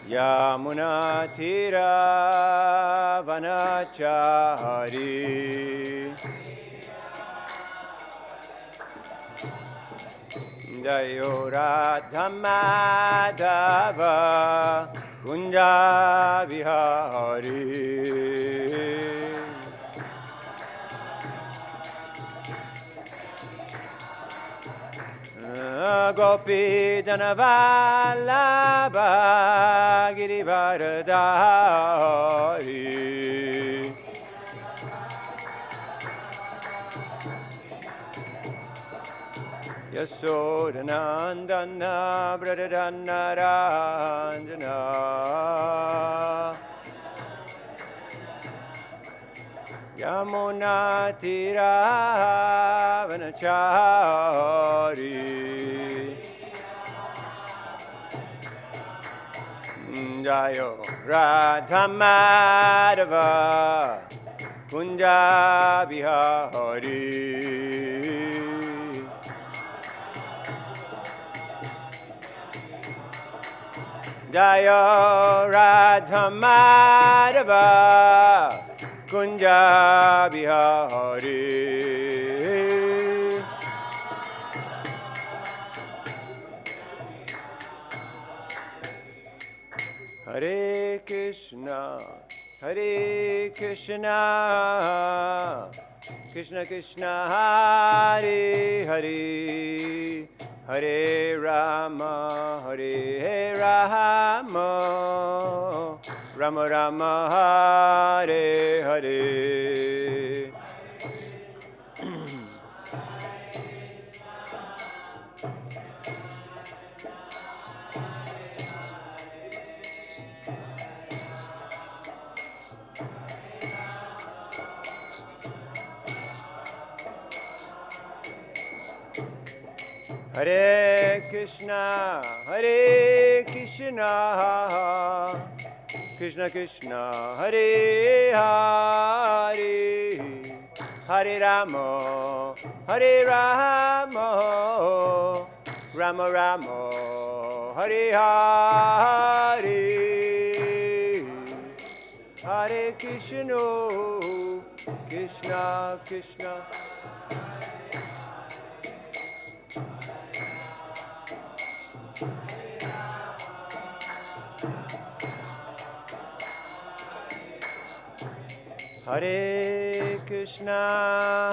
Yamunatira vanachari Jayoradhamadava Kunja Vihari Gopi Dhanavallabha Girivaradhari Yasodanandana Vṛndāvana Yamunatira vanachari Jayo Radhamadava Kunja Vihari Jayo Radhamadava Kunja Vihari Hare Krishna Krishna Krishna Hare Hare Hare Rama Rama Rama Hare Hare Hare Krishna Krishna Krishna Hare Hare Hare Rama Rama Rama Hare Hare Hare Krishna Krishna Krishna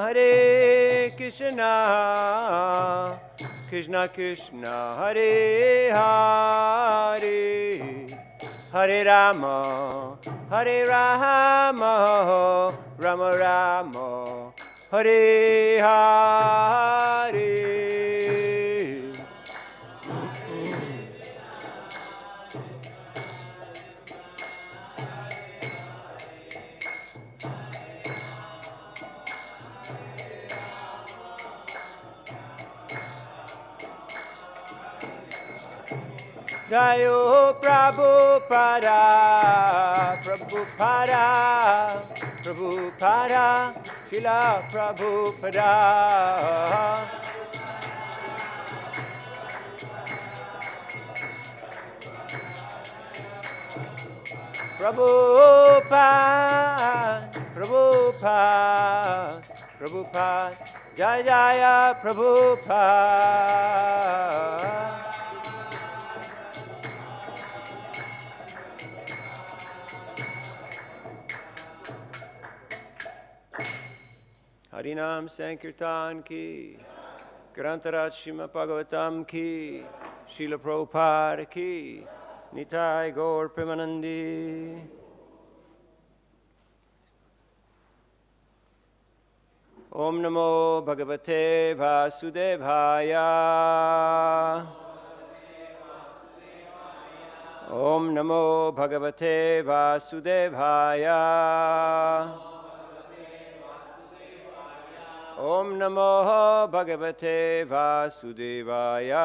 Hare Krishna Krishna Krishna Hare Hare Hare Rama Rama Rama Hare Hare Jayo Prabhupada Srila Prabhupada Prabhupada Jaya Prabhupada Harinam Sankirtan ki, Grantarat Srimad Bhagavatam ki, Srila Prabhupada ki, Nitai Gaur Premanandi. Om Namo Bhagavate Vasudevaya. Om Namo Bhagavate Vasudevaya. Om Namo Bhagavate Vasudevaya.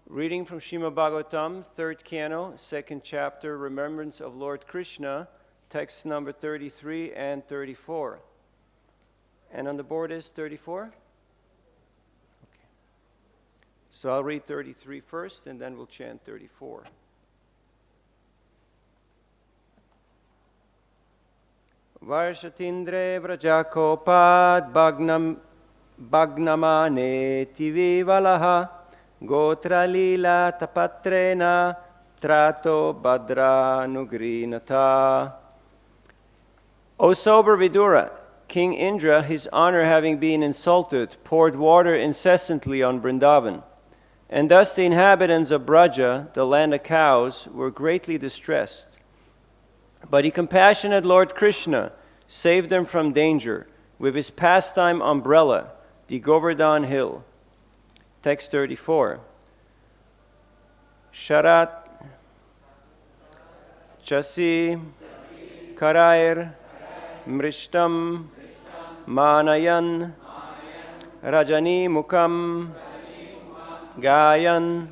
Reading from Srimad Bhagavatam, 3rd Canto, 2nd chapter, Remembrance of Lord Kṛṣṇa, text number 33 and 34. And on the board is 34? Okay. So I'll read 33 first, and then we'll chant 34. Varṣatīndre vrajaḥ kopād bhagnamāne tivihvalaḥ gotra-līlātapatreṇa trāto bhadrānugṛhṇatā. O sober Vidura, King Indra, his honor having been insulted, poured water incessantly on Vṛndāvana. And thus the inhabitants of Vraja, the land of cows, were greatly distressed. But the compassionate Lord Kṛṣṇa saved them from danger with his pastime umbrella, the Govardhana Hill. Text 34. Sharat chasi karair mrishtam manayan rajani mukam gayan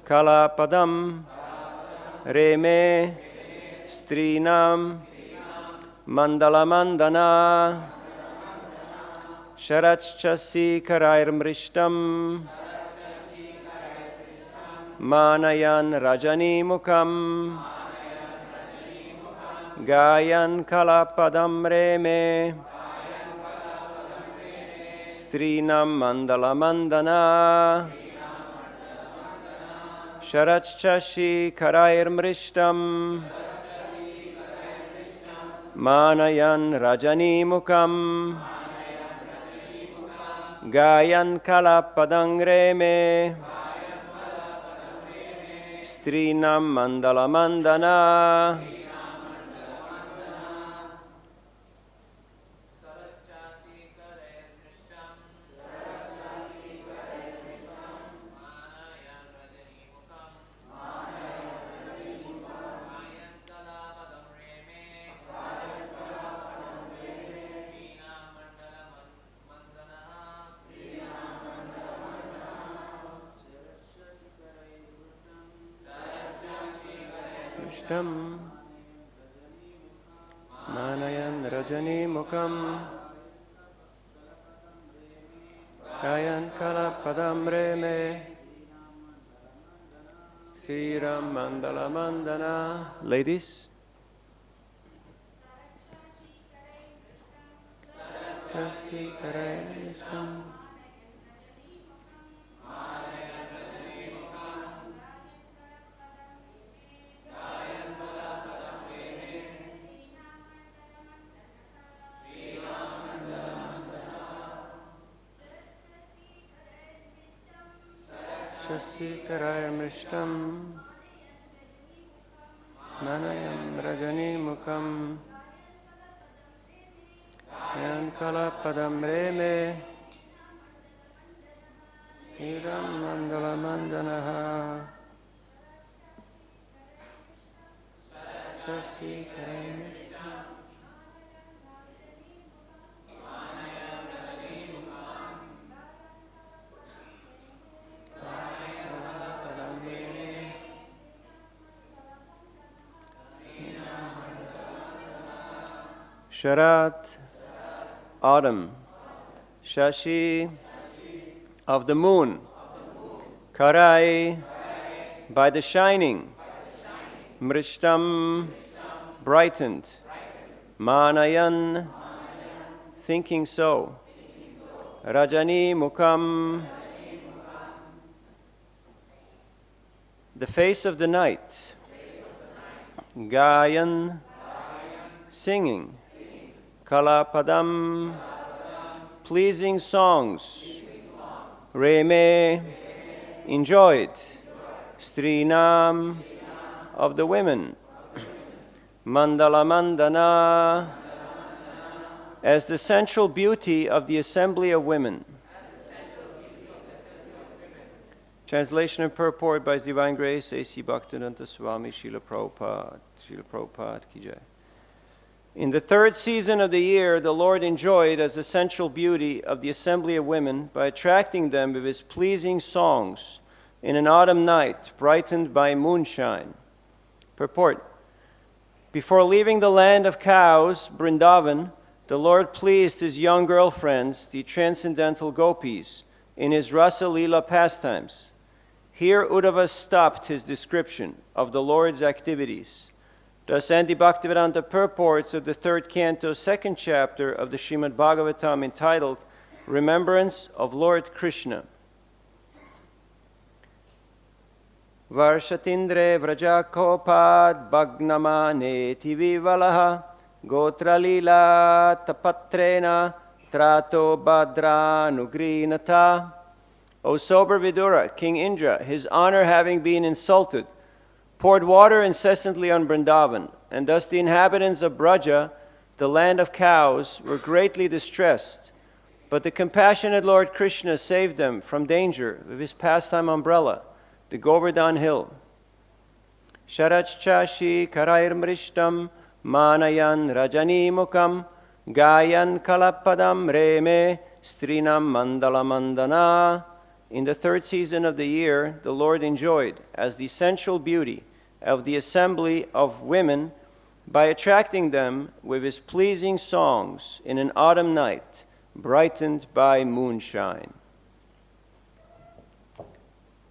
kalapadam reme strinam mandalamandana sharachchasi karair mrishtam manayan rajani mukam gayan kalapadam reme strinam mandalamandana sharachchashi karair mrishtam manayan rajani mukam gayan kalapadam reme strinam mandalamandana. Manayan rajani mukam gayan kalapadam reme siram mandalamandana. Ladies. Karaya mrishtam manayam rajani mukam yan kalapadam reme iram mandalamandanaha shasi karaya mrishtam. Sharat, autumn. Shashi, of the moon. Karai, by the shining. Mrishtam, brightened. Manayan, thinking so. Rajani mukam, the face of the night. Gayan, singing. Kalapadam, pleasing songs. Reme, enjoyed. Strinam, of the women. Mandalamandana, as the central beauty of the assembly of women. Translation and purport by His Divine Grace A.C. Bhaktivedanta Swami Srila Prabhupada. Srila Prabhupada ki jai. In the third season of the year, the Lord enjoyed as the central beauty of the assembly of women by attracting them with his pleasing songs in an autumn night brightened by moonshine. Purport. Before leaving the land of cows, Vṛndāvana, the Lord pleased his young girlfriends, the transcendental gopis, in his Rasa Lila pastimes. Here Uddhava stopped his description of the Lord's activities. Thus Anti-Bhaktivedanta purports of the 3rd canto, 2nd chapter of the Srimad Bhagavatam entitled Remembrance of Lord Kṛṣṇa. Varṣatīndre vrajaḥ kopād bhagnamāne tivihvalaḥ gotra-līlātapatreṇa trāto bhadrānugṛhṇatā. O sober Vidura, King Indra, his honor having been insulted, poured water incessantly on Vṛndāvana, and thus the inhabitants of Vraja, the land of cows, were greatly distressed. But the compassionate Lord Kṛṣṇa saved them from danger with his pastime umbrella, the Govardhana Hill. Sharachchashi karairmrishtam manayan rajani mukam gayan kalapadam reme strinam mandala mandana. In the 3rd season of the year, the Lord enjoyed as the essential beauty of the assembly of women by attracting them with his pleasing songs in an autumn night, brightened by moonshine.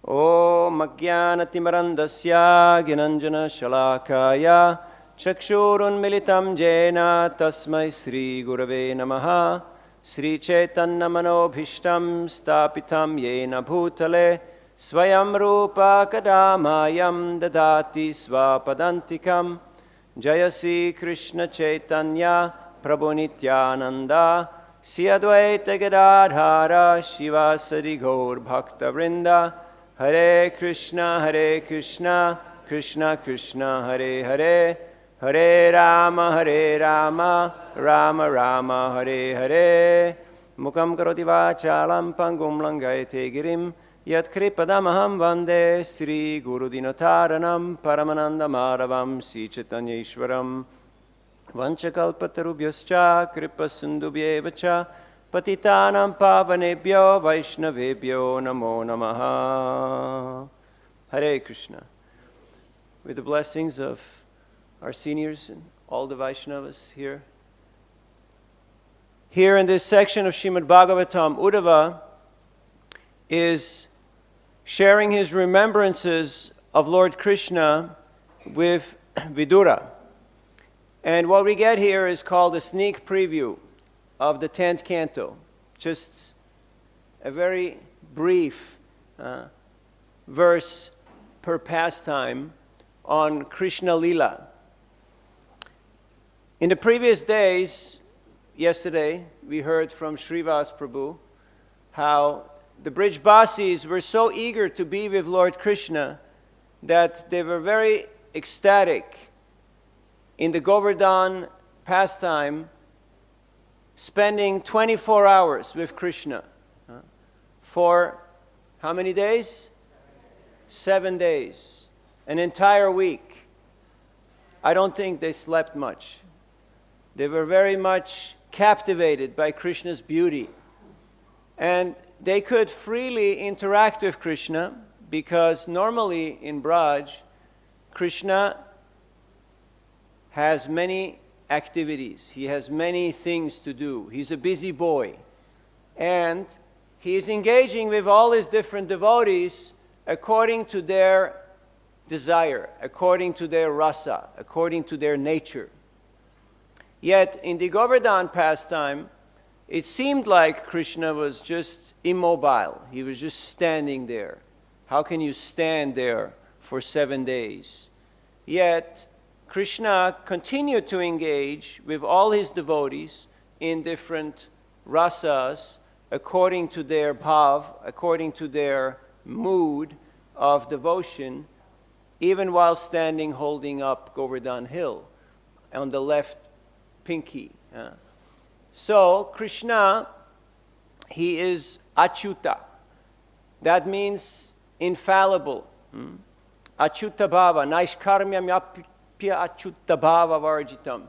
Om Ajnanatimirandasya Gnanjana Shalakaya Chakshurun Militam Jena Tasmai Sri Gurave Namaha Sri Chaitanya Manobhishtam Stapitam Yena Bhutale Swayam Rupa Kadamayam Dadati Svapadantikam Jayasi Krishna Chaitanya Prabhu Nityananda Sri Advaita Gadadhara Shivasari Gaur Bhakta Vrinda Hare Krishna, Krishna Krishna, Hare Hare, Hare Rama, Rama Rama, Hare Hare. Mukam karoti vachalam pangum langayate girim, yat kripadamaham vande Sri Guru Dinotaranam Paramananda Madhavam Sri Chaitanya Ishwaram. Vanchakalpatarubhyascha kripasindubhyevacha Patitanam pavanebhyo vaishnavebhyo namo namaha. Hare Krishna. With the blessings of our seniors and all the Vaishnavas here. Here in this section of Srimad Bhagavatam, Uddhava is sharing his remembrances of Lord Kṛṣṇa with Vidura. And what we get here is called a sneak preview of the 10th canto, just a very brief verse per pastime on Krishna Lila. In the previous days, yesterday, we heard from Srivas Prabhu how the Brijbasis were so eager to be with Lord Kṛṣṇa that they were very ecstatic in the Govardhana pastime, spending 24 hours with Kṛṣṇa for how many days? 7 days, an entire week. I don't think they slept much. They were very much captivated by Kṛṣṇa's beauty. And they could freely interact with Kṛṣṇa because normally in Braj, Kṛṣṇa has many activities. He has many things to do. He's a busy boy. And he is engaging with all his different devotees according to their desire, according to their rasa, according to their nature. Yet in the Govardhana pastime, it seemed like Kṛṣṇa was just immobile. He was just standing there. How can you stand there for 7 days? Yet Kṛṣṇa continued to engage with all his devotees in different rasas according to their bhav, according to their mood of devotion, even while standing holding up Govardhana Hill on the left pinky. So Kṛṣṇa, he is achyuta. That means infallible. Achyuta bhava, naishkarmyam achyuta bhava varjitam.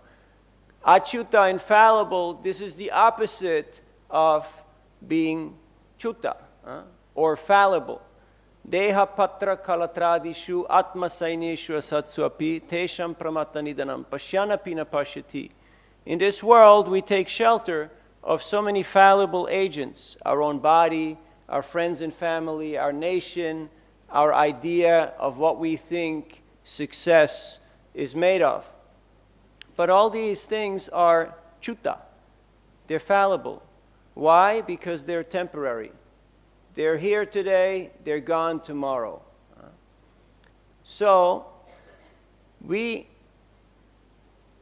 Achyuta, infallible, this is the opposite of being chuta, or fallible. Deha patra kalatradishu atma saineshu asatsu api tesham pramata nidanam pashyanapi na pashyati. In this world, we take shelter of so many fallible agents, our own body, our friends and family, our nation, our idea of what we think success is made of. But all these things are chuta. They're fallible. Why? Because they're temporary. They're here today, they're gone tomorrow. So, we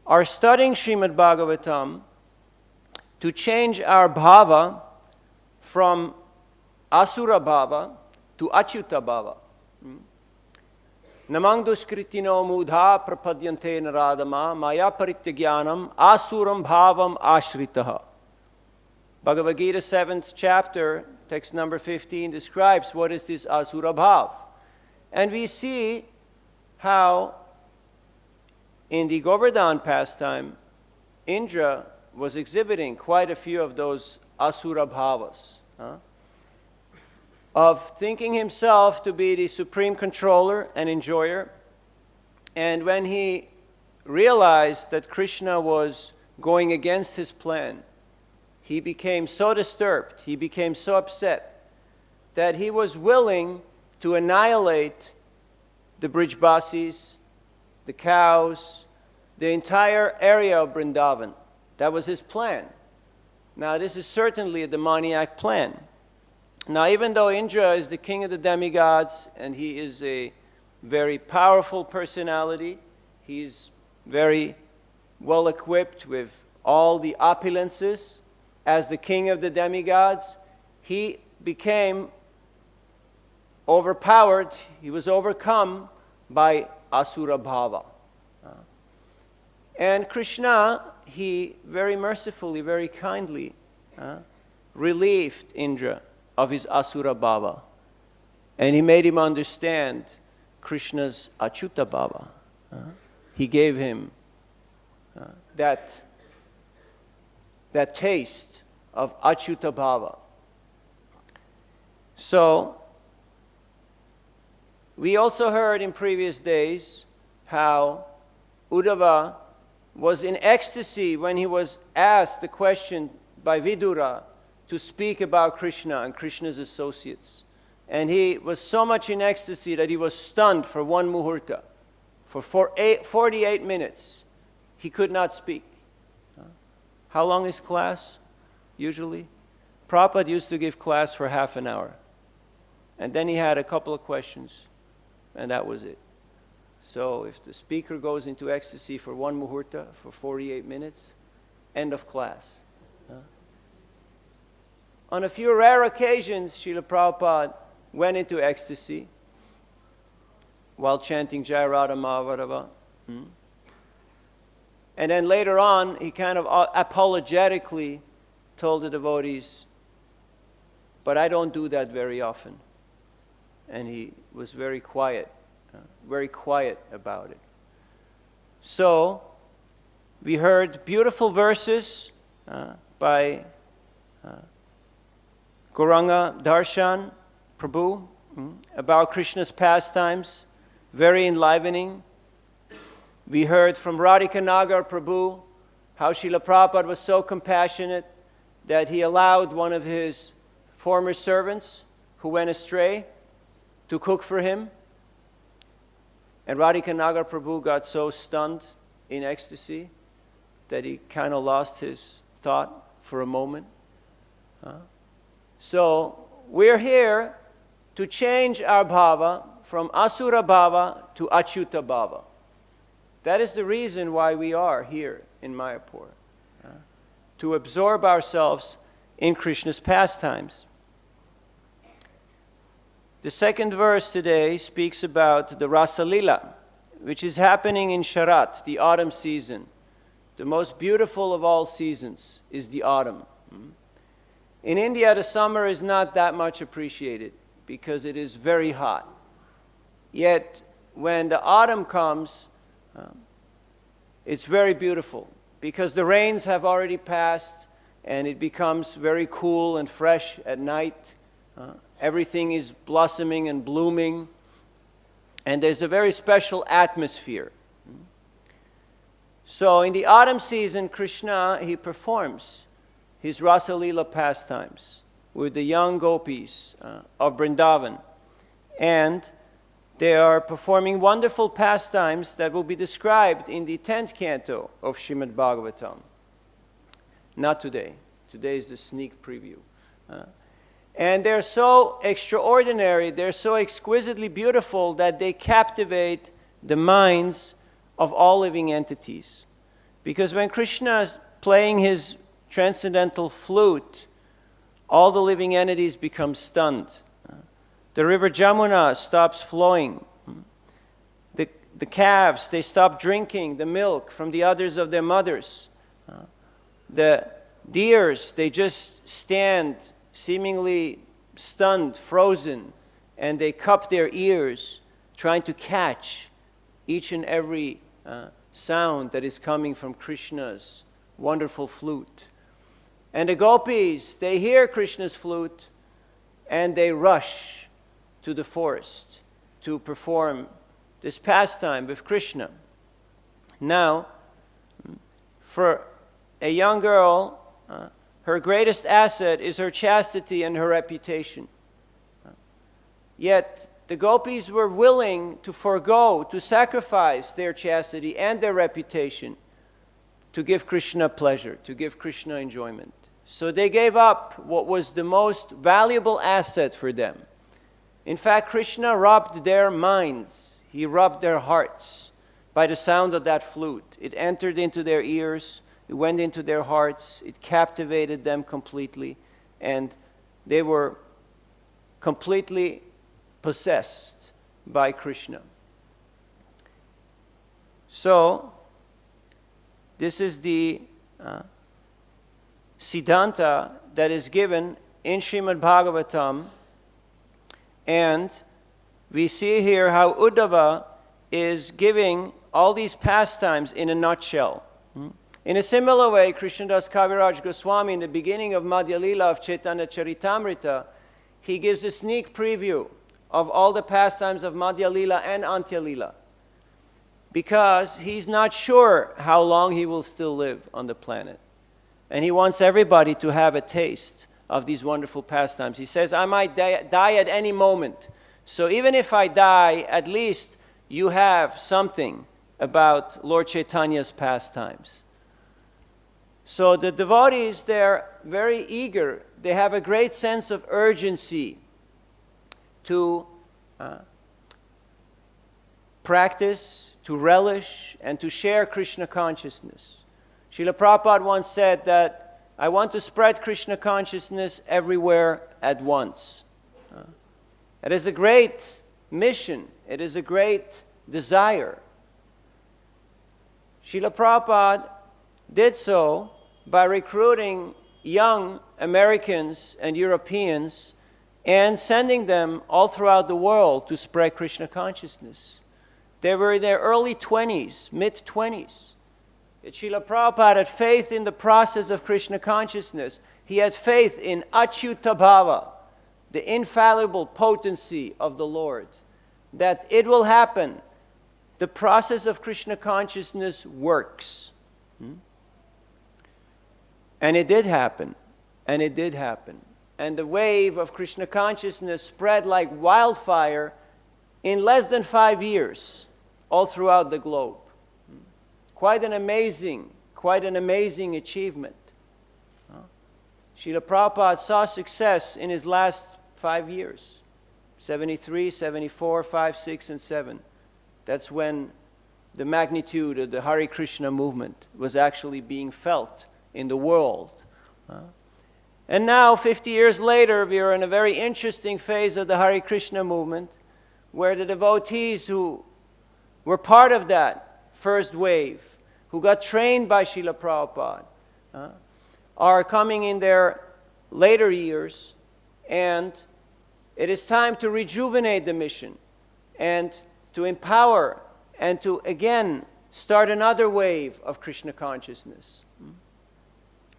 are studying Srimad Bhagavatam to change our bhava from asura bhava to achyuta bhava. Namang duskritino mudha prapadyante naradama maya parityagyanam asuram bhavam ashritaha. Bhagavad Gita 7th chapter, text number 15, describes what is this asura bhav. And we see how in the Govardhana pastime, Indra was exhibiting quite a few of those asura bhavas, of thinking himself to be the supreme controller and enjoyer. And when he realized that Krishna was going against his plan, he became so disturbed, he became so upset, that he was willing to annihilate the Brijbasis, the cows, the entire area of Vṛndāvana. That was his plan. Now, this is certainly a demoniac plan. Now, even though Indra is the king of the demigods, and he is a very powerful personality, he's very well equipped with all the opulences, as the king of the demigods, he became overpowered, he was overcome by asura bhava. And Krishna, he very mercifully, very kindly relieved Indra of his asura bhava. And he made him understand Krishna's achyuta bhava. He gave him that taste of achyuta bhava. So, we also heard in previous days how Uddhava was in ecstasy when he was asked the question by Vidura to speak about Krishna and Krishna's associates. And he was so much in ecstasy that he was stunned for one muhurta. For 48 minutes, he could not speak. How long is class, usually? Prabhupada used to give class for half an hour. And then he had a couple of questions, and that was it. So if the speaker goes into ecstasy for one muhurta, for 48 minutes, end of class. On a few rare occasions, Srila Prabhupada went into ecstasy while chanting Jai Radha Madhava. And then later on, he kind of apologetically told the devotees, but I don't do that very often. And he was very quiet about it. So, we heard beautiful verses by Gauranga Darshan Prabhu about Krishna's pastimes, very enlivening. We heard from Radhika Nagar Prabhu how Srila Prabhupada was so compassionate that he allowed one of his former servants who went astray to cook for him. And Radhika Nagar Prabhu got so stunned in ecstasy that he kind of lost his thought for a moment. So we're here to change our bhava from asura bhava to achyuta bhava. That is the reason why we are here in Mayapur, to absorb ourselves in Krishna's pastimes. The second verse today speaks about the Rasa Lila, which is happening in Sharat, the autumn season. The most beautiful of all seasons is the autumn. In India, the summer is not that much appreciated because it is very hot. Yet, when the autumn comes, it's very beautiful because the rains have already passed and it becomes very cool and fresh at night. Everything is blossoming and blooming, and there's a very special atmosphere. So in the autumn season, Krishna, he performs his Rasa Lila pastimes. with the young gopis of Vṛndāvana. And they are performing wonderful pastimes that will be described in the 10th canto of Srimad Bhagavatam. Not today. Today is the sneak preview. And they're so extraordinary, they're so exquisitely beautiful that they captivate the minds of all living entities. Because when Krishna is playing his transcendental flute, all the living entities become stunned. The river Jamuna stops flowing. The calves, they stop drinking the milk from the udders of their mothers. The deers, they just stand seemingly stunned, frozen, and they cup their ears, trying to catch each and every sound that is coming from Krishna's wonderful flute. And the gopis, they hear Krishna's flute, and they rush to the forest to perform this pastime with Krishna. Now, for a young girl, her greatest asset is her chastity and her reputation. Yet, the gopis were willing to forego, to sacrifice their chastity and their reputation to give Krishna pleasure, to give Krishna enjoyment. So they gave up what was the most valuable asset for them. In fact, Krishna rubbed their minds. He rubbed their hearts by the sound of that flute. It entered into their ears. It went into their hearts. It captivated them completely. And they were completely possessed by Krishna. So, this is the Siddhanta that is given in Srimad Bhagavatam. And we see here how Uddhava is giving all these pastimes in a nutshell. In a similar way, Krishnadas Kaviraj Goswami, in the beginning of Madhya Lila of Chaitanya Charitamrita, he gives a sneak preview of all the pastimes of Madhya Lila and Antya Lila, because he's not sure how long he will still live on the planet. And he wants everybody to have a taste of these wonderful pastimes. He says, I might die at any moment. So even if I die, at least you have something about Lord Chaitanya's pastimes. So the devotees, they're very eager. They have a great sense of urgency to practice, to relish, and to share Krishna consciousness. Srila Prabhupada once said that, I want to spread Krishna consciousness everywhere at once. It is a great mission. It is a great desire. Srila Prabhupada did so by recruiting young Americans and Europeans and sending them all throughout the world to spread Krishna consciousness. They were in their early 20s, mid-20s. Srila Prabhupada had faith in the process of Krishna consciousness. He had faith in Achyuta Bhava, the infallible potency of the Lord, that it will happen. The process of Krishna consciousness works. And it did happen. And it did happen. And the wave of Krishna consciousness spread like wildfire in less than 5 years all throughout the globe. Quite an amazing achievement. Srila Prabhupada saw success in his last 5 years. 73, 74, 5, 6, and 7. That's when the magnitude of the Hare Krishna movement was actually being felt in the world. And now, 50 years later, we are in a very interesting phase of the Hare Krishna movement, where the devotees who were part of that first wave, who got trained by Srila Prabhupada, are coming in their later years, and it is time to rejuvenate the mission and to empower and to again start another wave of Krishna consciousness.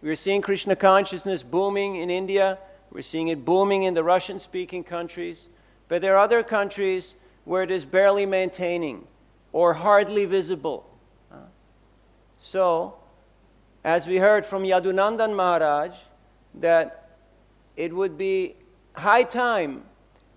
We're seeing Krishna consciousness booming in India. We're seeing it booming in the Russian-speaking countries. But there are other countries where it is barely maintaining or hardly visible. So, as we heard from Yadunandan Maharaj, that it would be high time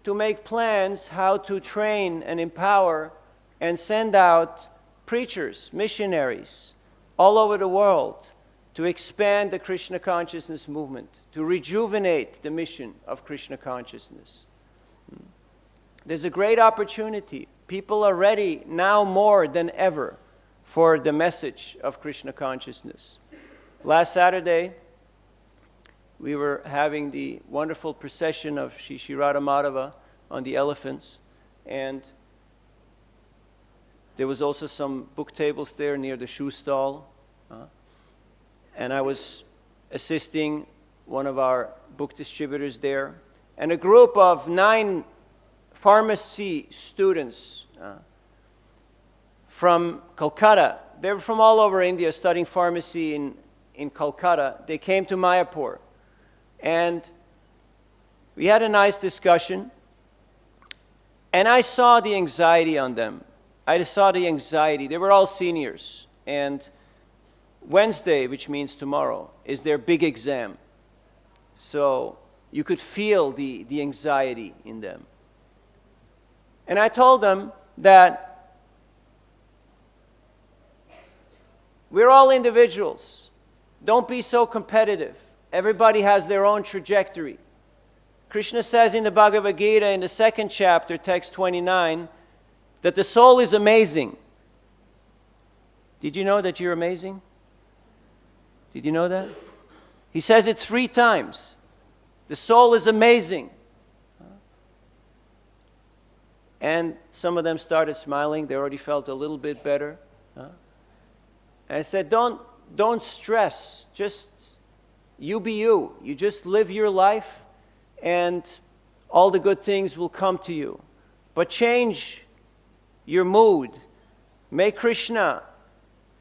to make plans how to train and empower and send out preachers, missionaries all over the world to expand the Krishna consciousness movement, to rejuvenate the mission of Krishna consciousness. There's a great opportunity. People are ready now more than ever for the message of Krishna consciousness. Last Saturday, we were having the wonderful procession of Shri Radha Madhava on the elephants, and there was also some book tables there near the shoe stall. And I was assisting one of our book distributors there. And a group of 9 pharmacy students from Calcutta, they were from all over India studying pharmacy in Calcutta. They came to Mayapur. And we had a nice discussion. And I saw the anxiety on them. I saw the anxiety. They were all seniors. And Wednesday, which means tomorrow, is their big exam. So you could feel the anxiety in them. And I told them that we're all individuals. Don't be so competitive. Everybody has their own trajectory. Krishna says in the Bhagavad Gita, in the 2nd chapter, text 29, that the soul is amazing. Did you know that you're amazing? Did you know that? He says it 3 times. The soul is amazing. And some of them started smiling. They already felt a little bit better. And I said, don't stress. Just you be you. You just live your life, and all the good things will come to you. But change your mood. Make Krishna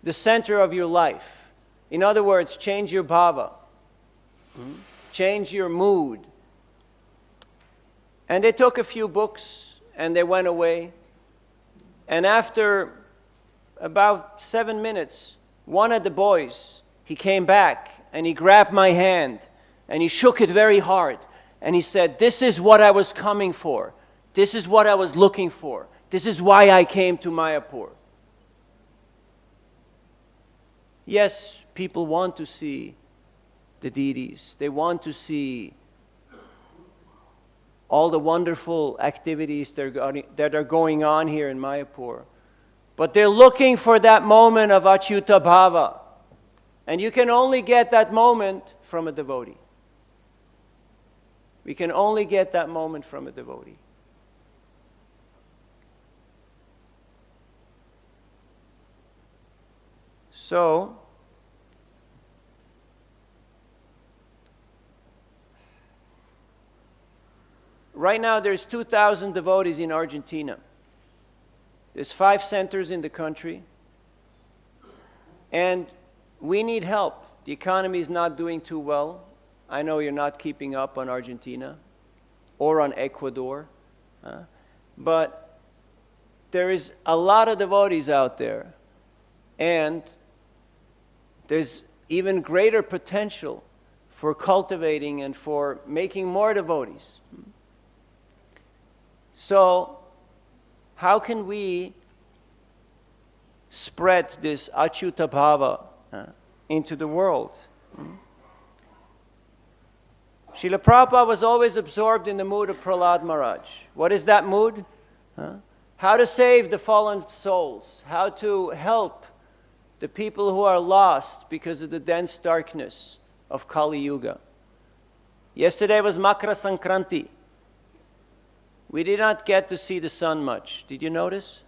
the center of your life. In other words, change your bhava. Change your mood. And they took a few books and they went away. And after about 7 minutes, one of the boys, he came back and he grabbed my hand and he shook it very hard. And he said, "This is what I was coming for. This is what I was looking for. This is why I came to Mayapur." Yes, people want to see the deities. They want to see all the wonderful activities that are going on here in Mayapur. But they're looking for that moment of achyuta bhava. And you can only get that moment from a devotee. We can only get that moment from a devotee. So, right now there's 2,000 devotees in Argentina. There's 5 centers in the country. And we need help. The economy is not doing too well. I know you're not keeping up on Argentina or on Ecuador. But there is a lot of devotees out there. And there's even greater potential for cultivating and for making more devotees. So, how can we spread this achyuta bhava into the world? Srila Prabhupada was always absorbed in the mood of Prahlad Maharaj. What is that mood? How to save the fallen souls. How to help the people who are lost because of the dense darkness of Kali Yuga. Yesterday was Makara Sankranti. We did not get to see the sun much. Did you notice?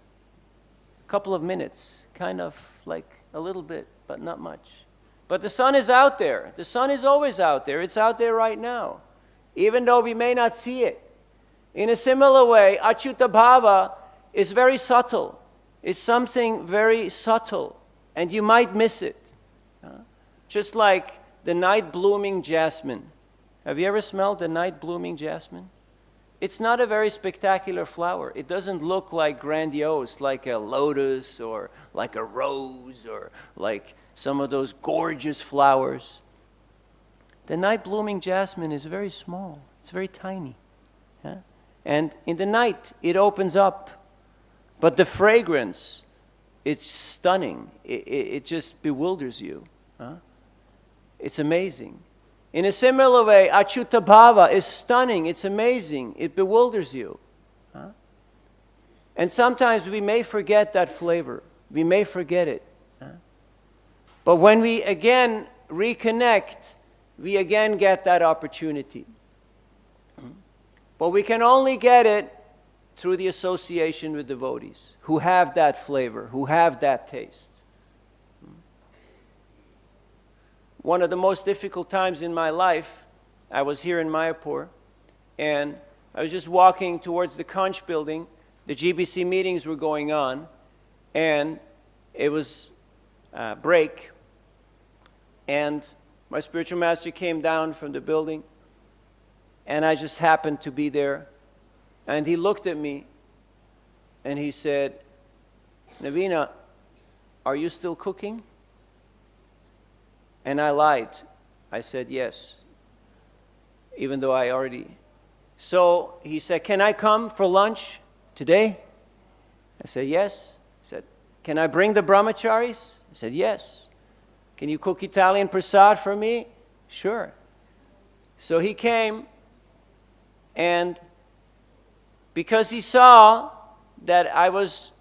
A couple of minutes, kind of like a little bit, but not much. But the sun is out there. The sun is always out there. It's out there right now, even though we may not see it. In a similar way, achyuta bhava is very subtle. It's something very subtle, and you might miss it. Just like the night blooming jasmine. Have you ever smelled the night blooming jasmine? It's not a very spectacular flower. It doesn't look like grandiose, like a lotus or like a rose or like some of those gorgeous flowers. The night blooming jasmine is very small. It's very tiny. Yeah? And in the night, it opens up. But the fragrance, it's stunning. It just bewilders you. It's amazing. In a similar way, Achyuta Bhava is stunning. It's amazing. It bewilders you. And sometimes we may forget that flavor. We may forget it. But when we again reconnect, we again get that opportunity. But we can only get it through the association with devotees who have that flavor, who have that taste. One of the most difficult times in my life, I was here in Mayapur, and I was just walking towards the Conch building. The GBC meetings were going on, and it was break, and my spiritual master came down from the building, and I just happened to be there, and he looked at me, and he said, "Navina, are you still cooking?" And I lied. I said yes, even though I already... So he said, "Can I come for lunch today?" I said yes. He said, "Can I bring the brahmacharis?" I said yes. "Can you cook Italian prasad for me?" Sure. So he came, and because he saw that I was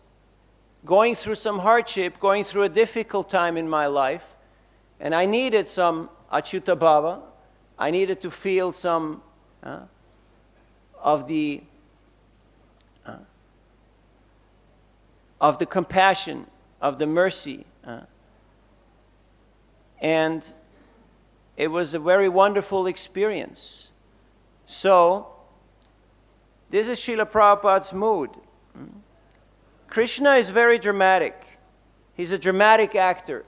going through some hardship, going through a difficult time in my life, and I needed some Achyuta Bhava, I needed to feel some of the compassion, of the mercy. And it was a very wonderful experience. So, this is Srila Prabhupada's mood. Krishna is very dramatic. He's a dramatic actor.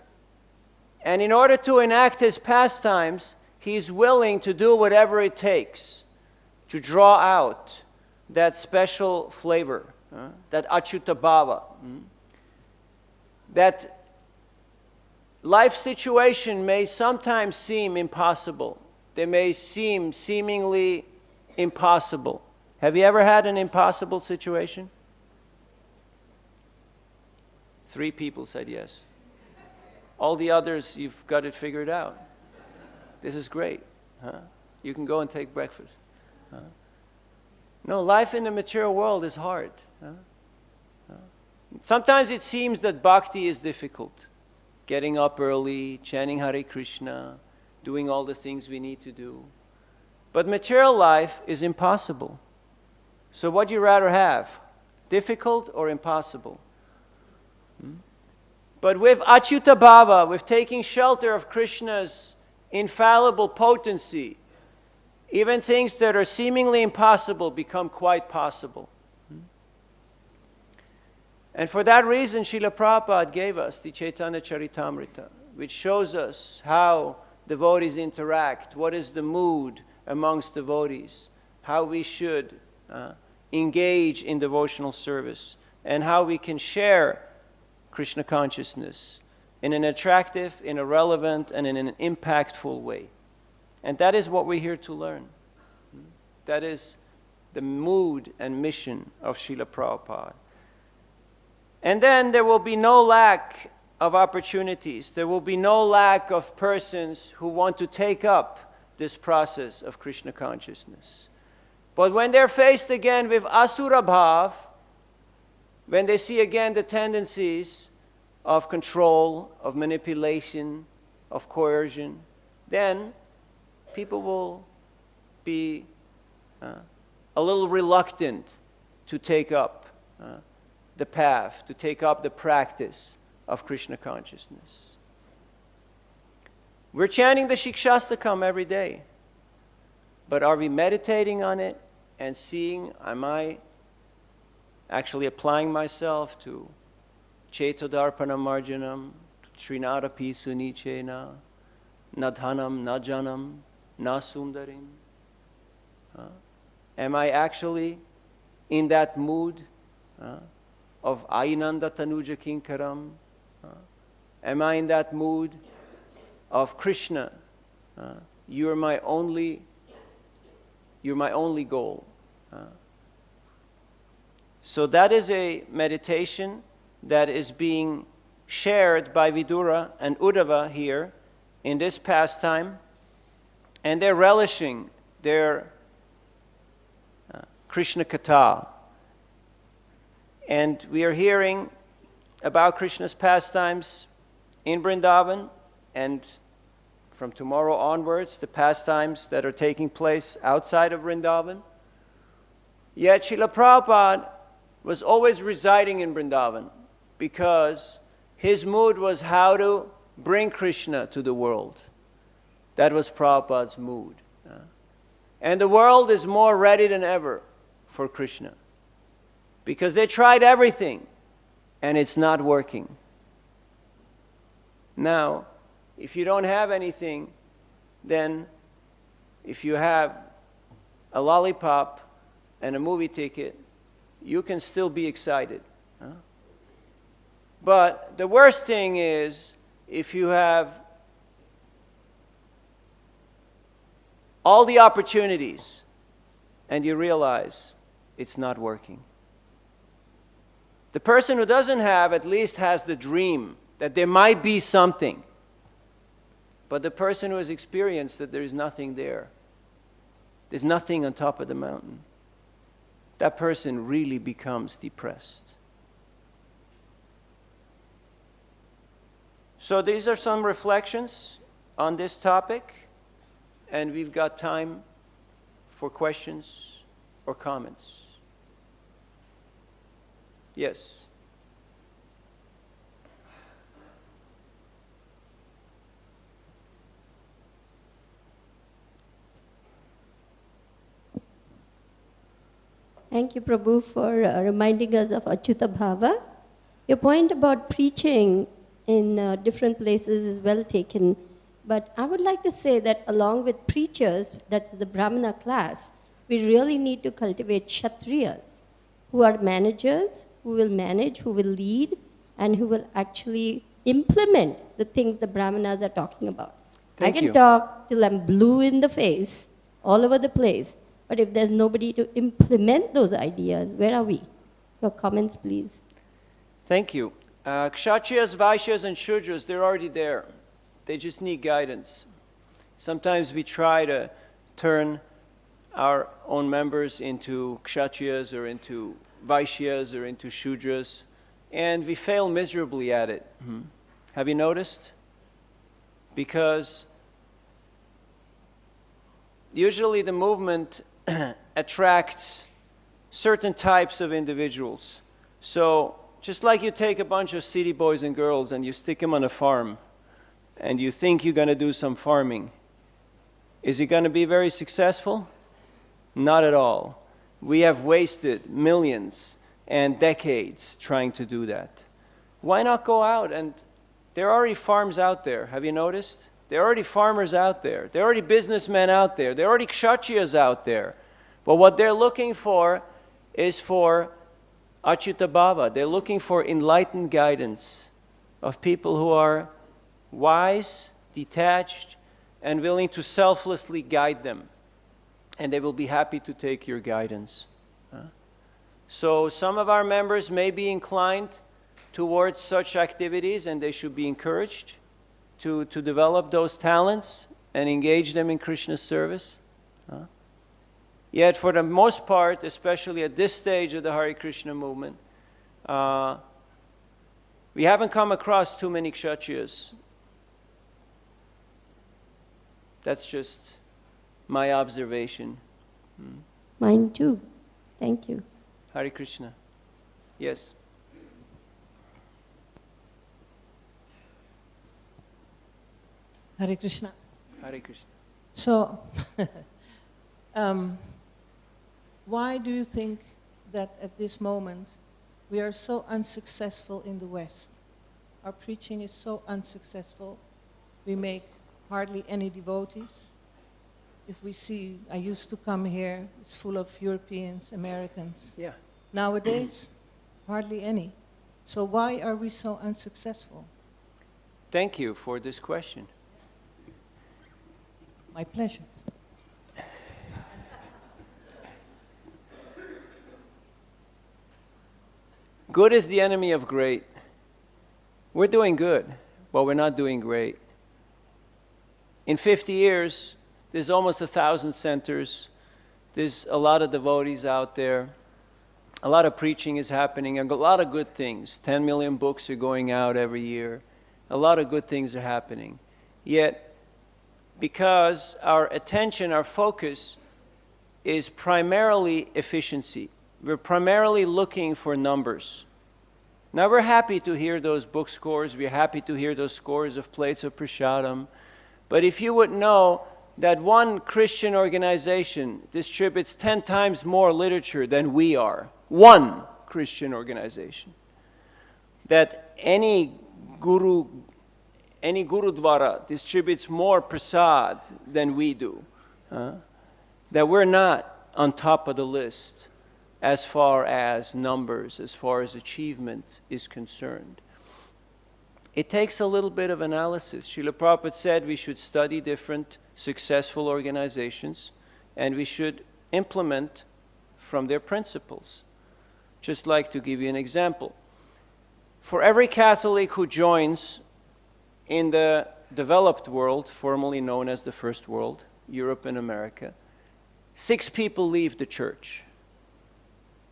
And in order to enact his pastimes, he's willing to do whatever it takes to draw out that special flavor, that Achyuta Bhava. That life situation may sometimes seem impossible. They may seem seemingly impossible. Have you ever had an impossible situation? 3 people said yes. All the others, you've got it figured out. This is great. You can go and take breakfast. No, life in the material world is hard. Sometimes it seems that bhakti is difficult. Getting up early, chanting Hare Krishna, doing all the things we need to do. But material life is impossible. So what do you rather have? Difficult or impossible? But with Achyuta Bhava, with taking shelter of Krishna's infallible potency, even things that are seemingly impossible become quite possible. And for that reason, Srila Prabhupada gave us the Chaitanya Charitamrita, which shows us how devotees interact, what is the mood amongst devotees, how we should engage in devotional service, and how we can share Krishna consciousness in an attractive, in a relevant, and in an impactful way. And that is what we're here to learn. That is the mood and mission of Srila Prabhupada. And then there will be no lack of opportunities. There will be no lack of persons who want to take up this process of Krishna consciousness. But when they're faced again with asura bhav, when they see again the tendencies of control, of manipulation, of coercion, then people will be a little reluctant to take up the path, to take up the practice of Krishna consciousness. We're chanting the Shikshastakam every day, but are we meditating on it and seeing, am I actually applying myself to Chetodarpana Marjanam, Trinadapi Sunichena, Nadhanam, Najanam, Nasundarim? Am I actually in that mood of Ainanda Tanuja Kinkaram? Am I in that mood of Krishna you're my only goal. So that is a meditation that is being shared by Vidura and Uddhava here in this pastime, and they're relishing their Krishna Katha. And we are hearing about Krishna's pastimes in Vṛndāvana, and from tomorrow onwards, the pastimes that are taking place outside of Vṛndāvana. Yet Srila Prabhupada was always residing in Vṛndāvana because his mood was how to bring Krishna to the world. That was Prabhupada's mood. And the world is more ready than ever for Krishna because they tried everything and it's not working. Now, if you don't have anything, then if you have a lollipop and a movie ticket, you can still be excited. But the worst thing is if you have all the opportunities and you realize it's not working. The person who doesn't have at least has the dream that there might be something. But the person who has experienced that there is nothing there, there's nothing on top of the mountain, that person really becomes depressed. So these are some reflections on this topic, and we've got time for questions or comments. Yes. Thank you, Prabhu, for reminding us of Achyuta Bhava. Your point about preaching in different places is well taken. But I would like to say that along with preachers, that's the Brahmana class, we really need to cultivate Kshatriyas, who are managers, who will manage, who will lead, and who will actually implement the things the Brahmanas are talking about. I can talk till I'm blue in the face, all over the place. But if there's nobody to implement those ideas, where are we? Your comments, please. Thank you. Kshatriyas, Vaishyas, and Shudras, they're already there. They just need guidance. Sometimes we try to turn our own members into Kshatriyas or into Vaishyas or into Shudras, and we fail miserably at it. Have you noticed? Because usually the movement attracts certain types of individuals. So just like you take a bunch of city boys and girls and you stick them on a farm and you think you're going to do some farming, is it going to be very successful? Not at all. We have wasted millions and decades trying to do that. Why not go out? And there are already farms out there. Have you noticed? There are already farmers out there. There are already businessmen out there. There are already kshatriyas out there. But what they're looking for is for Achyuta Bhava. They're looking for enlightened guidance of people who are wise, detached, and willing to selflessly guide them. And they will be happy to take your guidance. So some of our members may be inclined towards such activities, and they should be encouraged to develop those talents and engage them in Krishna's service. Yet for the most part, especially at this stage of the Hare Krishna movement, we haven't come across too many kshatriyas. That's just my observation. Mine too. Thank you. Hare Krishna. Yes. Hare Krishna. Hare Krishna. So, why do you think that at this moment we are so unsuccessful in the West? Our preaching is so unsuccessful. We make hardly any devotees. If we see, I used to come here, it's full of Europeans, Americans. Yeah. Nowadays, hardly any. So why are we so unsuccessful? Thank you for this question. My pleasure. Good is the enemy of great. We're doing good, but we're not doing great. In 50 years, there's almost 1,000 centers. There's a lot of devotees out there. A lot of preaching is happening, and a lot of good things. 10 million books are going out every year. A lot of good things are happening. Yet, because our attention, our focus is primarily efficiency, we're primarily looking for numbers. Now, we're happy to hear those book scores. We're happy to hear those scores of plates of prasadam. But if you would know that one Christian organization distributes 10 times more literature than we are, one Christian organization, that any gurudwara distributes more prasad than we do, that we're not on top of the list as far as numbers, as far as achievement is concerned. It takes a little bit of analysis. Srila Prabhupada said we should study different successful organizations and we should implement from their principles. Just like to give you an example. For every Catholic who joins in the developed world, formerly known as the First World, Europe and America, 6 people leave the church.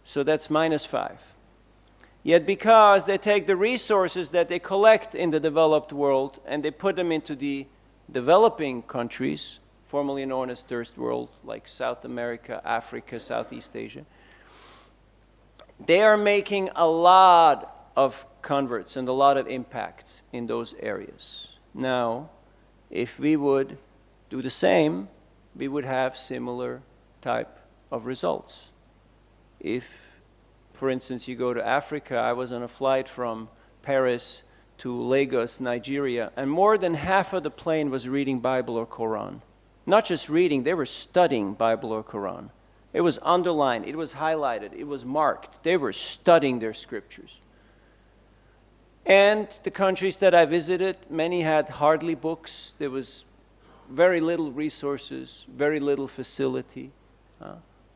So that's -5. Yet because they take the resources that they collect in the developed world and they put them into the developing countries, formerly known as Third World, like South America, Africa, Southeast Asia, they are making a lot of converts and a lot of impacts in those areas. Now, if we would do the same, we would have similar type of results. If, for instance, you go to Africa, I was on a flight from Paris to Lagos, Nigeria, and more than half of the plane was reading Bible or Quran. Not just reading, they were studying Bible or Quran. It was underlined, it was highlighted, it was marked. They were studying their scriptures. And the countries that I visited, many had hardly books. There was very little resources, very little facility.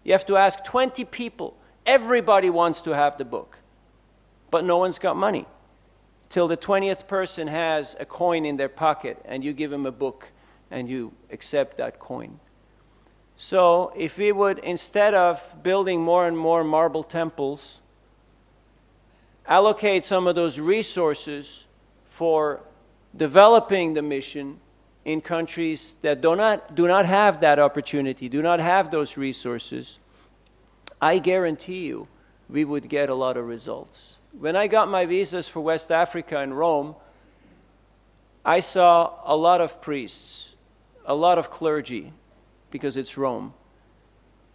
You have to ask 20 people. Everybody wants to have the book, but no one's got money. Till the 20th person has a coin in their pocket and you give them a book and you accept that coin. So if we would, instead of building more and more marble temples, allocate some of those resources for developing the mission in countries that do not have that opportunity, do not have those resources, I guarantee you we would get a lot of results. When I got my visas for West Africa and Rome, I saw a lot of priests, a lot of clergy, because it's Rome.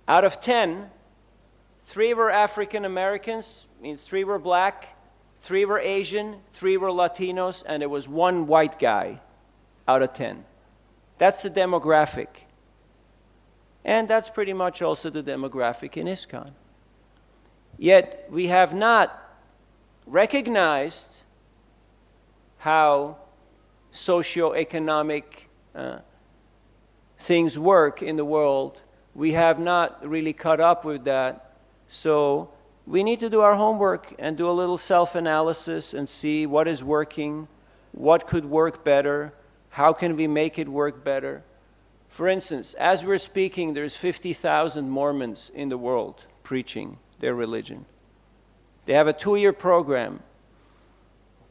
Out of 10, 3 were African Americans, means 3 were black, 3 were Asian, 3 were Latinos, and there was 1 white guy out of 10. That's the demographic. And that's pretty much also the demographic in ISKCON. Yet we have not recognized how socioeconomic things work in the world. We have not really caught up with that. So we need to do our homework and do a little self-analysis and see what is working, what could work better, how can we make it work better. For instance, as we're speaking, there's 50,000 Mormons in the world preaching their religion. They have a 2-year program,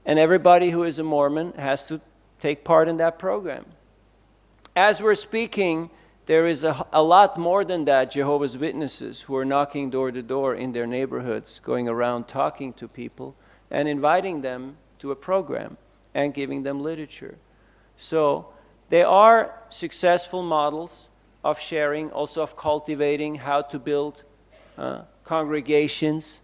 and everybody who is a Mormon has to take part in that program. As we're speaking, there is a lot more than that Jehovah's Witnesses who are knocking door to door in their neighborhoods, going around talking to people and inviting them to a program and giving them literature. So there are successful models of sharing, also of cultivating how to build congregations.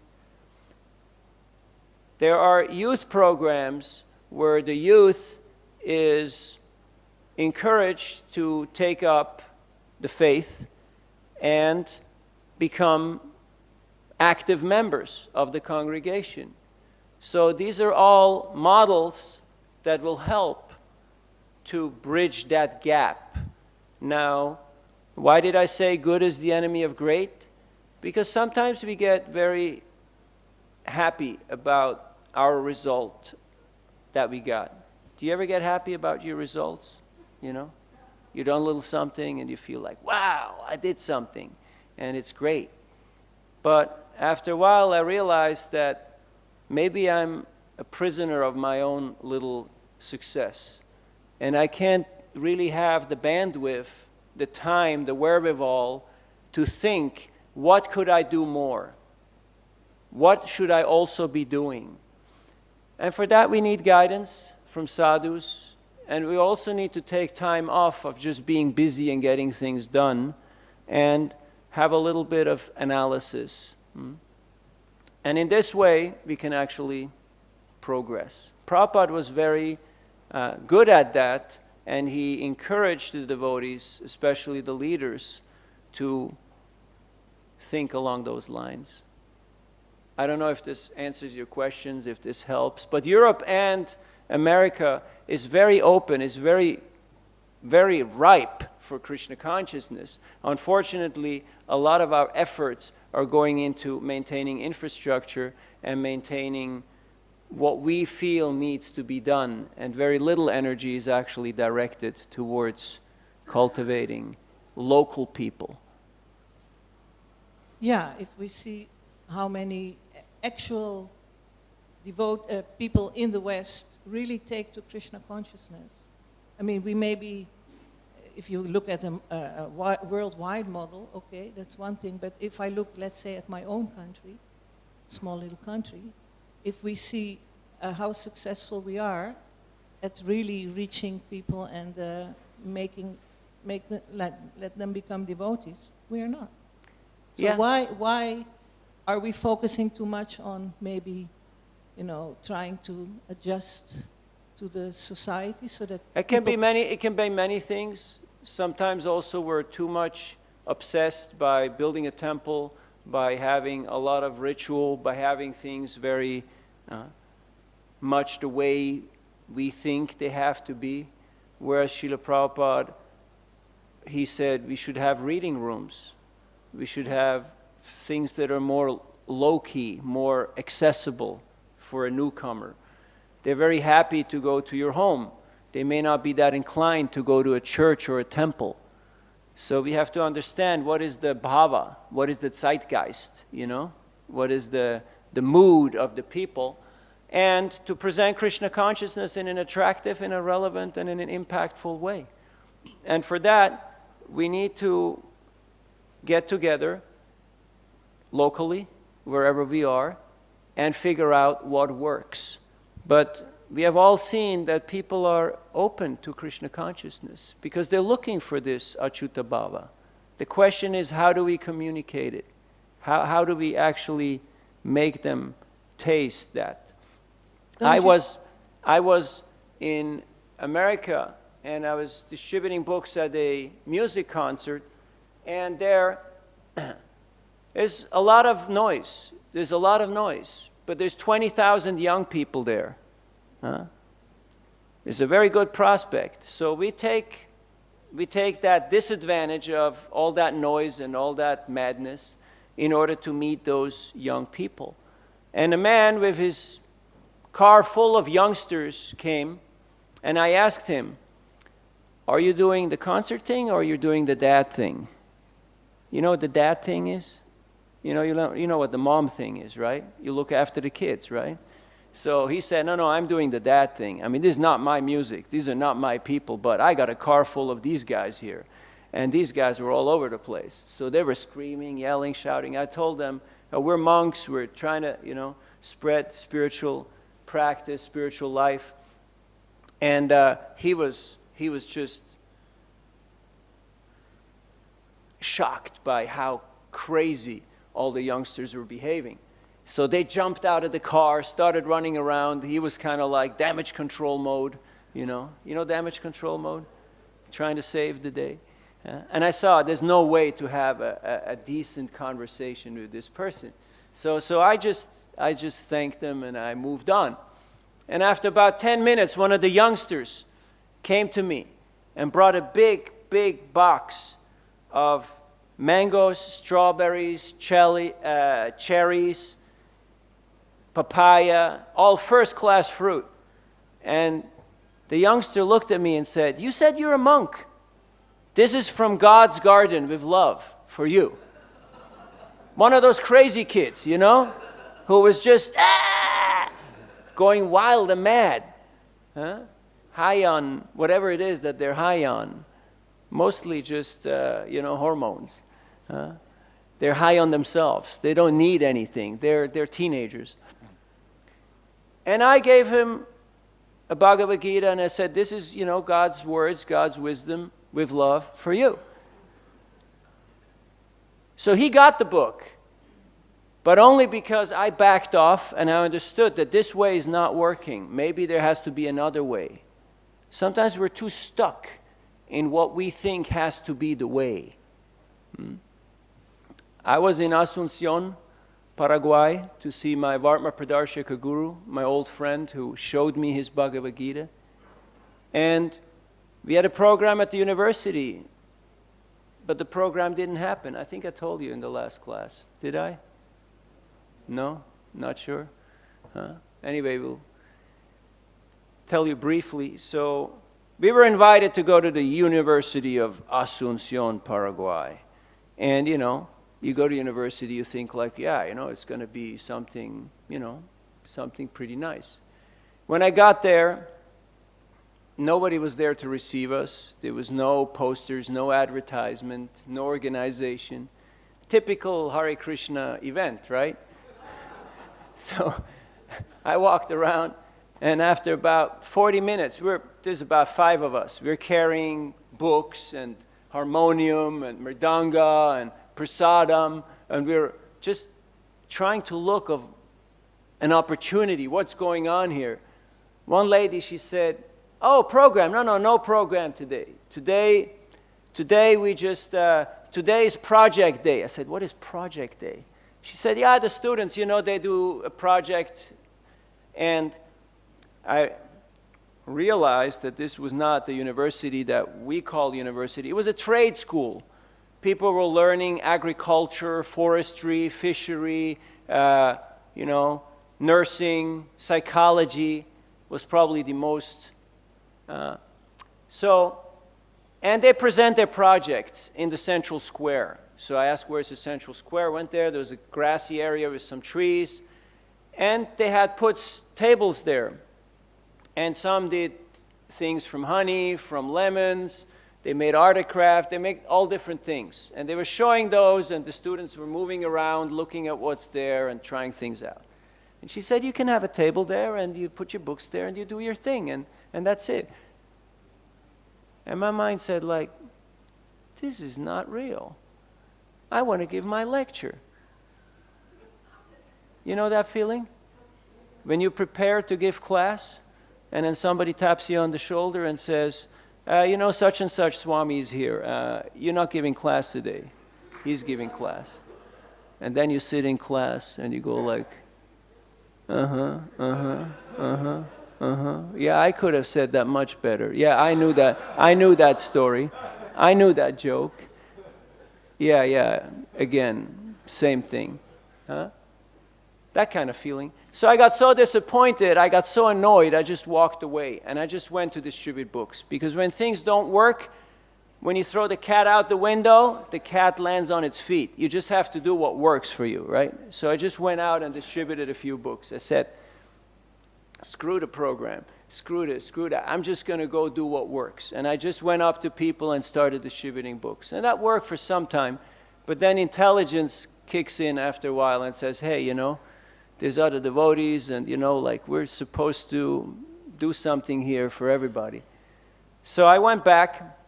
There are youth programs where the youth is encouraged to take up the faith and become active members of the congregation. So these are all models that will help to bridge that gap Now, why did I say good is the enemy of great? Because sometimes we get very happy about our result that we got. Do you ever get happy about your results? You know, you done a little something and you feel like, wow, I did something, and it's great. But after a while, I realized that maybe I'm a prisoner of my own little success, and I can't really have the bandwidth, the time, the wherewithal to think, what could I do more? What should I also be doing? And for that, we need guidance from sadhus, and we also need to take time off of just being busy and getting things done, and have a little bit of analysis. And in this way, we can actually progress. Prabhupada was very good at that, and he encouraged the devotees, especially the leaders, to think along those lines. I don't know if this answers your questions, if this helps, but Europe and America is very open, is very, very ripe for Krishna consciousness. Unfortunately, a lot of our efforts are going into maintaining infrastructure and maintaining what we feel needs to be done, and very little energy is actually directed towards cultivating local people. Yeah, if we see how many actual people in the West really take to Krishna consciousness. I mean, we may be, if you look at a worldwide model, okay, that's one thing, but if I look, let's say, at my own country, small little country, if we see how successful we are at really reaching people and let them become devotees, we are not. So yeah. why are we focusing too much on maybe, trying to adjust to the society so that it can be many things. Sometimes also we're too much obsessed by building a temple, by having a lot of ritual, by having things very much the way we think they have to be. Whereas Srila Prabhupada, he said we should have reading rooms. We should have things that are more low-key, more accessible for a newcomer. They're very happy to go to your home. They may not be that inclined to go to a church or a temple. So we have to understand what is the bhava, what is the zeitgeist, what is the mood of the people, and to present Krishna consciousness in an attractive, in a relevant, and in an impactful way. And for that, we need to get together locally, wherever we are, and figure out what works. But we have all seen that people are open to Krishna consciousness because they're looking for this achyuta bhava. The question is, how do we communicate it? How do we actually make them taste that? I was in America, and I was distributing books at a music concert, and there is a lot of noise. There's a lot of noise, but there's 20,000 young people there. It's a very good prospect. So we take that disadvantage of all that noise and all that madness in order to meet those young people. And a man with his car full of youngsters came, and I asked him, are you doing the concert thing or are you doing the dad thing? You know what the dad thing is? You know what the mom thing is, right? You look after the kids, right? So he said, no, I'm doing the dad thing. I mean, this is not my music. These are not my people, but I got a car full of these guys here. And these guys were all over the place. So they were screaming, yelling, shouting. I told them, we're monks. We're trying to, spread spiritual practice, spiritual life. And he was just shocked by how crazy all the youngsters were behaving. So they jumped out of the car, started running around. He was kind of like damage control mode, damage control mode, trying to save the day. And I saw there's no way to have a decent conversation with this person. So I just thanked them and I moved on. And after about 10 minutes, one of the youngsters came to me and brought a big big box of mangoes, strawberries, cherries, papaya, all first-class fruit. And the youngster looked at me and said, "You said you're a monk. This is from God's garden with love for you." One of those crazy kids, you know, who was just going wild and mad, high on whatever it is that they're high on, mostly just, hormones. They're high on themselves. They don't need anything. They're teenagers. And I gave him a Bhagavad Gita, and I said, "This is, God's words, God's wisdom with love for you." So he got the book, but only because I backed off and I understood that this way is not working. Maybe there has to be another way. Sometimes we're too stuck in what we think has to be the way. I was in Asunción, Paraguay, to see my Vartma Pradarshaka Guru, my old friend who showed me his Bhagavad Gita. And we had a program at the university, but the program didn't happen. I think I told you in the last class. Did I? No? Not sure? Anyway, we'll tell you briefly. So we were invited to go to the University of Asunción, Paraguay. And, you go to university, you think like, it's going to be something, something pretty nice. When I got there, nobody was there to receive us. There was no posters, no advertisement, no organization. Typical Hare Krishna event, right? So I walked around, and after about 40 minutes, there's about 5 of us. We're carrying books and harmonium and mridanga and prasadam, and we're just trying to look of an opportunity. What's going on here? One lady, she said, "Oh, program. No program today. Today we just, today is project day." I said, "What is project day?" She said, "Yeah, the students, they do a project." And I realized that this was not the university that we call university. It was a trade school. People were learning agriculture, forestry, fishery, nursing, psychology was probably the most. And they present their projects in the central square. So I asked, "Where's the central square?" Went there. There was a grassy area with some trees. And they had put tables there. And some did things from honey, from lemons. They made articraft. They made all different things. And they were showing those, and the students were moving around, looking at what's there and trying things out. And she said, "You can have a table there, and you put your books there, and you do your thing, and that's it." And my mind said, this is not real. I want to give my lecture. You know that feeling? When you prepare to give class, and then somebody taps you on the shoulder and says, "Such and such Swami is here. You're not giving class today. He's giving class." And then you sit in class and you go like, Yeah, I could have said that much better. Yeah, I knew that. I knew that story. I knew that joke. Yeah. Again, same thing. That kind of feeling. So I got so disappointed, I got so annoyed, I just walked away. And I just went to distribute books. Because when things don't work, when you throw the cat out the window, the cat lands on its feet. You just have to do what works for you, right? So I just went out and distributed a few books. I said, screw the program, screw this, screw that. I'm just going to go do what works. And I just went up to people and started distributing books. And that worked for some time. But then intelligence kicks in after a while and says, hey, there's other devotees, and we're supposed to do something here for everybody. So I went back,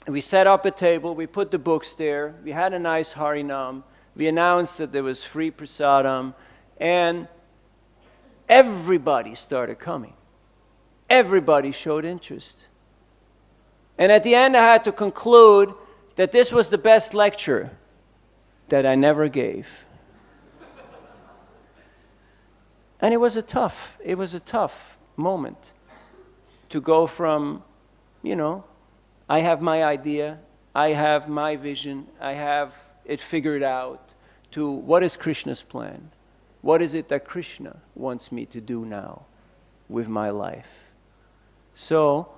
we set up a table, we put the books there, we had a nice harinam, we announced that there was free prasadam, and everybody started coming. Everybody showed interest. And at the end I had to conclude that this was the best lecture that I never gave. And it was a tough moment to go from, I have my idea, I have my vision, I have it figured out, to what is Krishna's plan? What is it that Krishna wants me to do now with my life? So,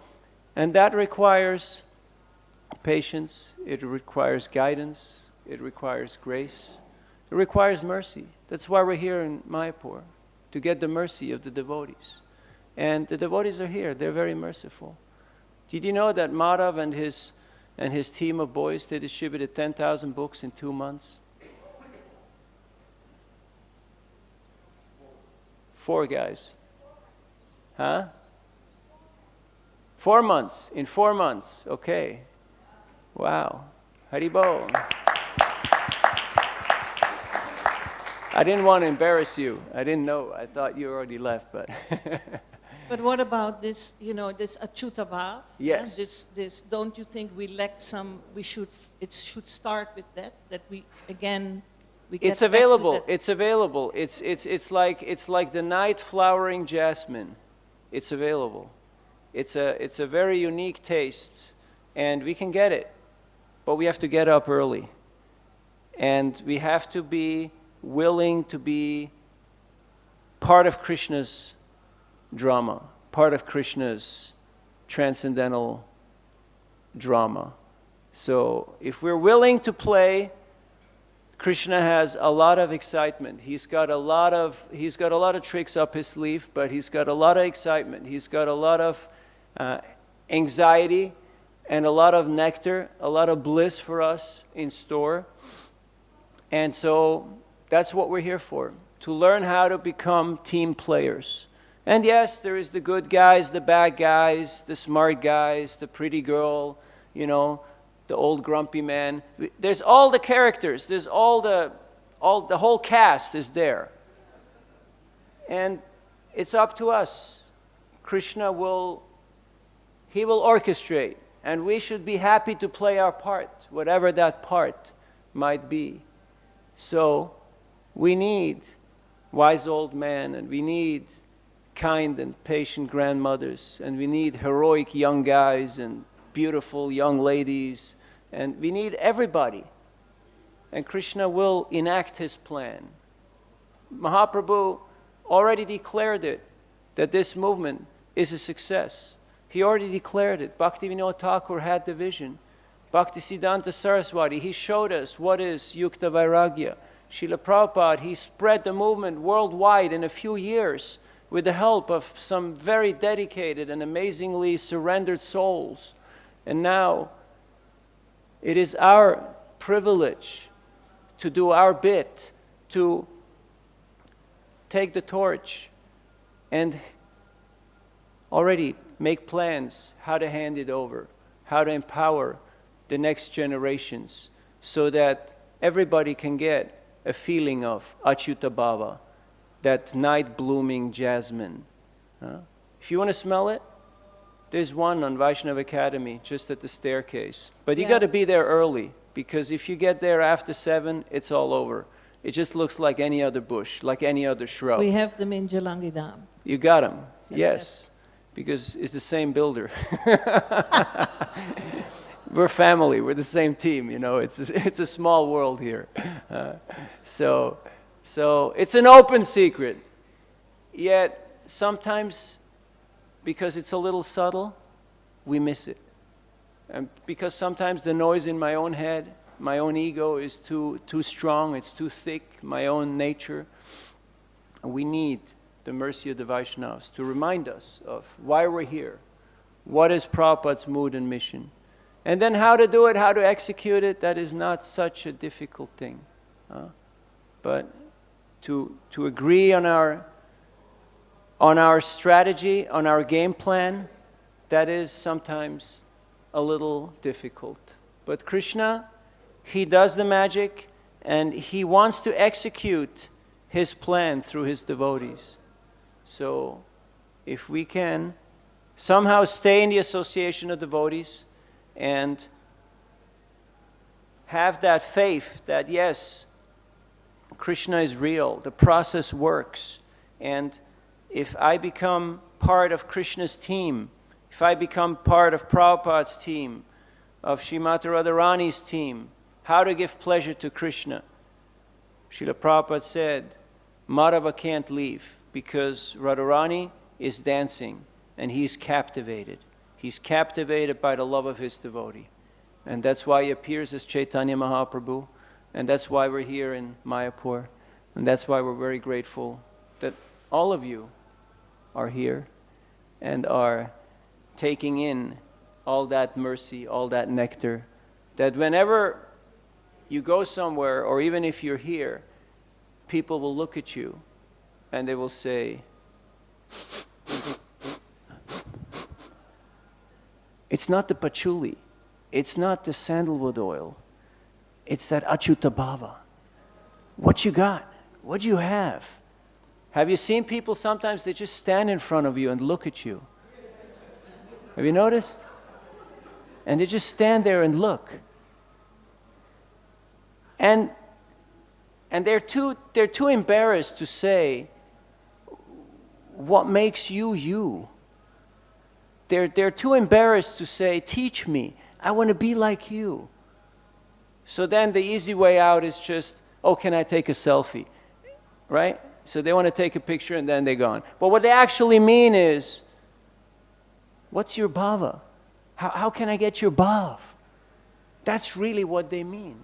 and that requires patience, it requires guidance, it requires grace, it requires mercy. That's why we're here in Mayapur, to get the mercy of the devotees. And the devotees are here, they're very merciful. Did you know that Madhav and his team of boys, they distributed 10,000 books in 2 months? 4 guys. Huh? 4 months. In 4 months. Okay. Wow. Haribol. I didn't want to embarrass you. I didn't know. I thought you already left, but... But what about this, this achyuta bhava? Yes. This, don't you think we lack some, it should start with that we, again, we get It's back to available. that. It's available. It's like the night flowering jasmine. It's available. It's a very unique taste, and we can get it, but we have to get up early, and we have to be willing to be part of Krishna's drama, part of Krishna's transcendental drama. So if we're willing to play, Krishna has a lot of excitement. He's got a lot of tricks up his sleeve, but he's got a lot of excitement. He's got a lot of anxiety and a lot of nectar, a lot of bliss for us in store. And so that's what we're here for, to learn how to become team players. And yes, there is the good guys, the bad guys, the smart guys, the pretty girl, the old grumpy man. There's all the characters. There's the whole cast is there. And it's up to us. Krishna will orchestrate, and we should be happy to play our part, whatever that part might be. So we need wise old men, and we need kind and patient grandmothers, and we need heroic young guys and beautiful young ladies, and we need everybody. And Krishna will enact his plan. Mahaprabhu already declared it, that this movement is a success. He already declared it. Bhaktivinoda Thakur had the vision. Bhaktisiddhanta Saraswati, he showed us what is Yukta Vairagya. Srila Prabhupada, he spread the movement worldwide in a few years with the help of some very dedicated and amazingly surrendered souls. And now, it is our privilege to do our bit, to take the torch and already make plans how to hand it over, how to empower the next generations, so that everybody can get a feeling of achyuta bhava, that night blooming jasmine. If you want to smell it, there's one on Vaishnava Academy just at the staircase. But you got to be there early, because if you get there after 7, it's all over. It just looks like any other bush, like any other shrub. We have them in Jalangidam. You got them, yes, because it's the same builder. We're family, we're the same team, it's a small world here. So it's an open secret, yet sometimes, because it's a little subtle, we miss it. And because sometimes the noise in my own head, my own ego is too strong, it's too thick, my own nature. We need the mercy of the Vaishnavas to remind us of why we're here, what is Prabhupada's mood and mission. And then how to do it, how to execute it, that is not such a difficult thing. But to agree on our strategy, on our game plan, that is sometimes a little difficult. But Krishna, he does the magic, and he wants to execute his plan through his devotees. So if we can somehow stay in the association of devotees and have that faith that yes, Krishna is real, the process works, and if I become part of Krishna's team, if I become part of Prabhupada's team, of Srimati Radharani's team, how to give pleasure to Krishna. Srila Prabhupada said, Madhava can't leave because Radharani is dancing and he's captivated. He's captivated by the love of his devotee. And that's why he appears as Chaitanya Mahaprabhu. And that's why we're here in Mayapur. And that's why we're very grateful that all of you are here and are taking in all that mercy, all that nectar. That whenever you go somewhere, or even if you're here, people will look at you and they will say, it's not the patchouli, it's not the sandalwood oil, it's that achyuta bhava. What you got? What do you have? Have you seen people sometimes they just stand in front of you and look at you? Have you noticed? And they just stand there and look. And they're too embarrassed to say what makes you you. They're too embarrassed to say, teach me, I want to be like you. So then the easy way out is just, oh, can I take a selfie? Right? So they want to take a picture and then they're gone. But what they actually mean is, what's your bhava? How can I get your bhav? That's really what they mean.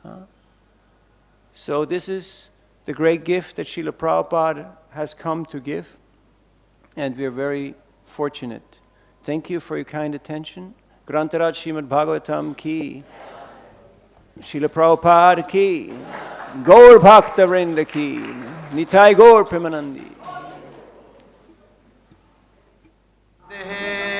Huh? So this is the great gift that Srila Prabhupada has come to give. And we're very fortunate. Thank you for your kind attention. Grantaraj Srimad Bhagavatam ki. Srila Prabhupada ki. Gaur Bhakta Vrinda ki. Nitai Gaur Premanandi.